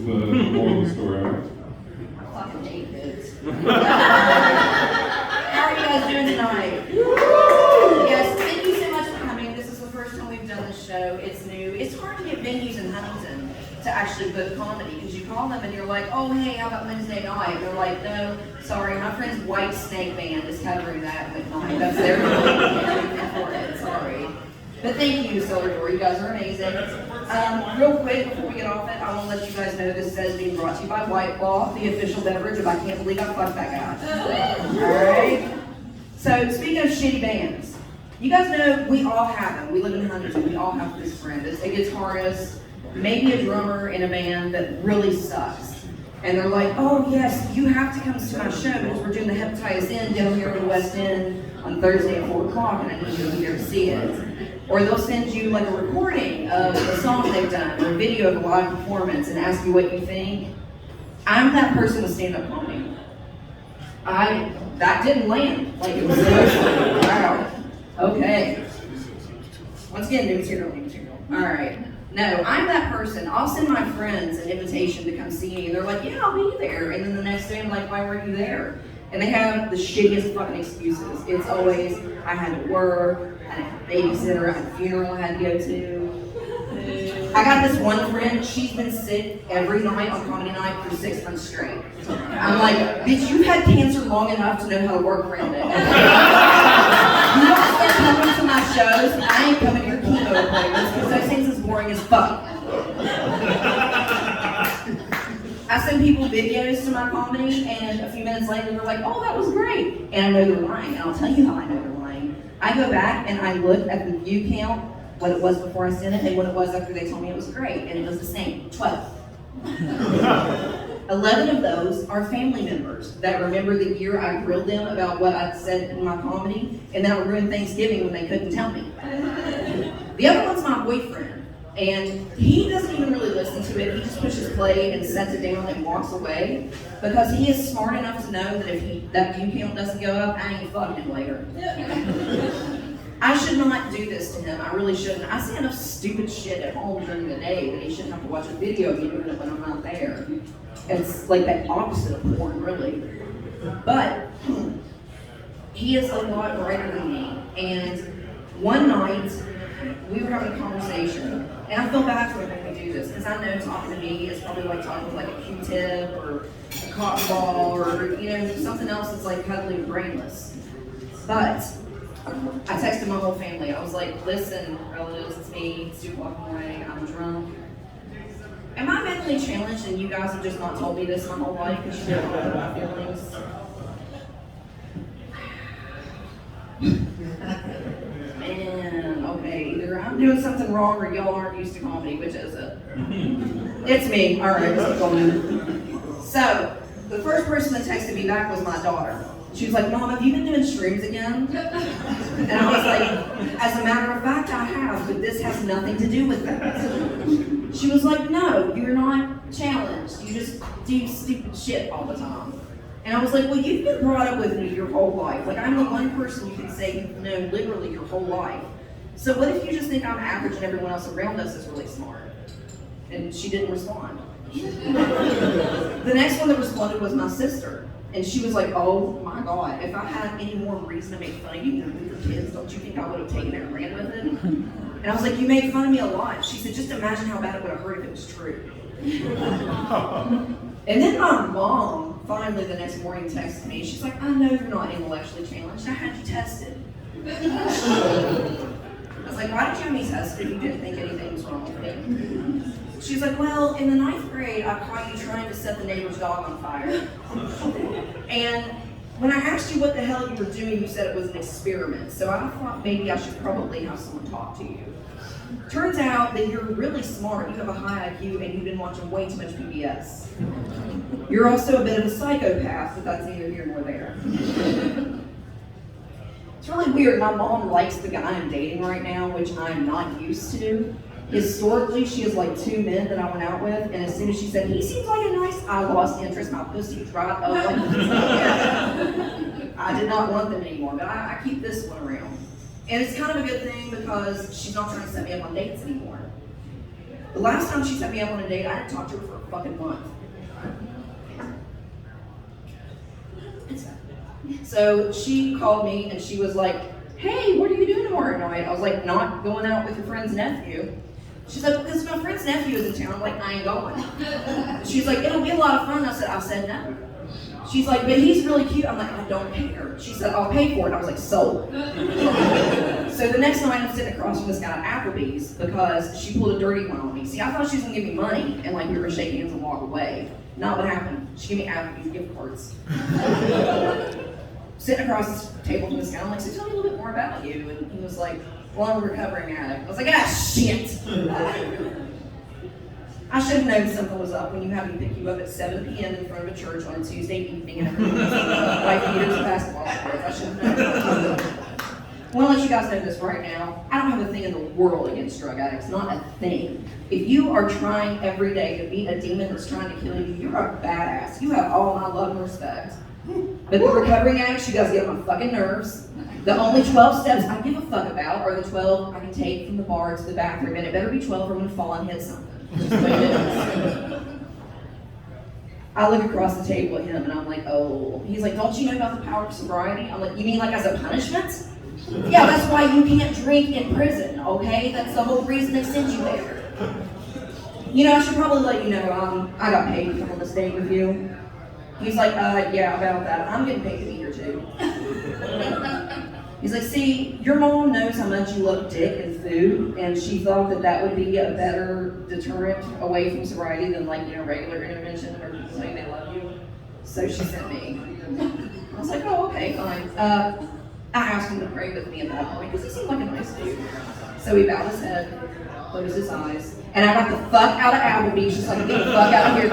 The moral of the story, all right? Fucking hate this. How are you guys doing tonight? Yes, thank you so much for coming. This is the first time we've done this show. It's new. It's hard to get venues in Huntington to actually book comedy because you call them and you're like, oh, hey, how about Wednesday night? They're like, no, sorry, my friend's White Snake Band is covering that with mine. That's their for it. Sorry. But thank you, Solar Door. You guys are amazing. Real quick, before we get off it, I want to let you guys know this says being brought to you by White Claw, the official beverage of I Can't Believe I Fucked That Guy. Alright? So, speaking of shitty bands, you guys know we all have them. We live in Huntington. We all have this friend. It's a guitarist, maybe a drummer in a band that really sucks. And they're like, oh yes, you have to come to my show because we're doing the Hepatitis N down here in the West End on Thursday at 4 o'clock and I need you to be there to see it. Or they'll send you like a recording of a song they've done or a video of a live performance and ask you what you think. I'm that person with stand-up comedy. That didn't land. Like it was wow. Okay. Once again, new material. Alright. No, I'm that person. I'll send my friends an invitation to come see me and they're like, yeah, I'll be there. And then the next day I'm like, why weren't you there? And they have the shittiest fucking excuses. It's always, I had to work, I had a babysitter, I had a funeral I had to go to. I got this one friend, she's been sick every night on comedy night for 6 months straight. I'm like, bitch, you had cancer long enough to know how to work around it. You don't start coming to my shows, I ain't coming to your chemo appointments because those things is boring as fuck. I send people videos to my comedy, and a few minutes later they're like, oh, that was great. And I know they're lying, and I'll tell you how I know they're lying. I go back and I look at the view count, what it was before I sent it, and what it was after they told me it was great, and it was the same, 12. 11 of those are family members that remember the year I grilled them about what I'd said in my comedy, and that would ruin Thanksgiving when they couldn't tell me. The other one's my boyfriend. And he doesn't even really listen to it. He just pushes play and sets it down and walks away because he is smart enough to know that if that view count doesn't go up, I ain't fucking him later. I should not do this to him. I really shouldn't. I say enough stupid shit at home during the day that he shouldn't have to watch a video of me doing it when I'm not there. It's like that opposite of porn, really. But he is a lot brighter than me. And one night, we were having a conversation, and I feel bad for him when we do this, because I know talking to me is probably like talking with like a Q-tip or a cotton ball or, you know, something else that's like cuddly and brainless. But I texted my whole family. I was like, listen, relatives, it's me, it's 2 o'clock in the morning, I'm drunk. Am I mentally challenged and you guys have just not told me this my whole life because you don't know my feelings? Man, okay, either I'm doing something wrong or y'all aren't used to comedy, which is it? It's me. Alright, let's keep going. So, the first person that texted me back was my daughter. She was like, Mom, have you been doing streams again? And I was like, as a matter of fact, I have, but this has nothing to do with that. She was like, no, you're not challenged. You just do stupid shit all the time. And I was like, well, you've been brought up with me your whole life. Like, I'm the one person you can say you've known literally your whole life. So what if you just think I'm average and everyone else around us is really smart? And she didn't respond. The next one that responded was my sister. And she was like, oh my God, if I had any more reason to make fun of you than with your kids, don't you think I would have taken it and ran with it? And I was like, you made fun of me a lot. She said, just imagine how bad it would have hurt if it was true. And then my mom finally the next morning texted me. She's like, I know you're not intellectually challenged. I had you tested. I was like, why did you have me tested if you didn't think anything was wrong with me? She's like, well, in the 9th grade, I caught you trying to set the neighbor's dog on fire. And when I asked you what the hell you were doing, you said it was an experiment. So I thought maybe I should probably have someone talk to you. Turns out that you're really smart, you have a high IQ, and you've been watching way too much PBS. You're also a bit of a psychopath, but that's neither here nor there. It's really weird. My mom likes the guy I'm dating right now, which I'm not used to. Historically, she has like 2 men that I went out with, and as soon as she said, he seems like a nice, I lost interest, my pussy dried up. Like, I did not want them anymore, but I keep this one around. And it's kind of a good thing because she's not trying to set me up on dates anymore. The last time she set me up on a date, I didn't talk to her for a fucking month. So she called me and she was like, hey, what are you doing tomorrow night? I was like, not going out with your friend's nephew. She's like, because my friend's nephew is in town. I'm like, I ain't going. She's like, it'll be a lot of fun. I said no. She's like, but he's really cute. I'm like, I don't care. She said, I'll pay for it. I was like, sold. So the next night I'm sitting across from this guy at Applebee's because she pulled a dirty one on me. See, I thought she was gonna give me money and like we were gonna shake hands and walk away. Not what happened. She gave me Applebee's gift cards. Sitting across this table from this guy, I'm like, so tell me a little bit more about you. And he was like, well, I'm a recovering addict. I was like, ah, shit. I should have known something was up when you have me pick you up at 7 p.m. in front of a church on a Tuesday evening and everyone's like meters of basketball courts. I should have known. I want to let you guys know this right now. I don't have a thing in the world against drug addicts, not a thing. If you are trying every day to beat a demon that's trying to kill you, you're a badass. You have all my love and respect. But the recovering addicts, you guys get on my fucking nerves. The only 12 steps I give a fuck about are the 12 I can take from the bar to the bathroom, and it better be 12 or I'm gonna fall and hit something. Just the way it is. I look across the table at him and I'm like, oh. He's like, don't you know about the power of sobriety? I'm like, you mean like as a punishment? Yeah, that's why you can't drink in prison, okay? That's the whole reason they send you there. You know, I should probably let you know, I got paid to come on this date with you. He's like, yeah, about that. I'm getting paid to be here too. He's like, see, your mom knows how much you love dick and food, and she thought that that would be a better deterrent away from sobriety than like, you know, regular intervention where people saying they love you. So she sent me. I was like, oh, okay, fine. I asked him to pray with me at that point because he seemed like a nice dude. So he bowed his head, closed his eyes, and I got the fuck out of Applebee's just like, get the fuck out of here.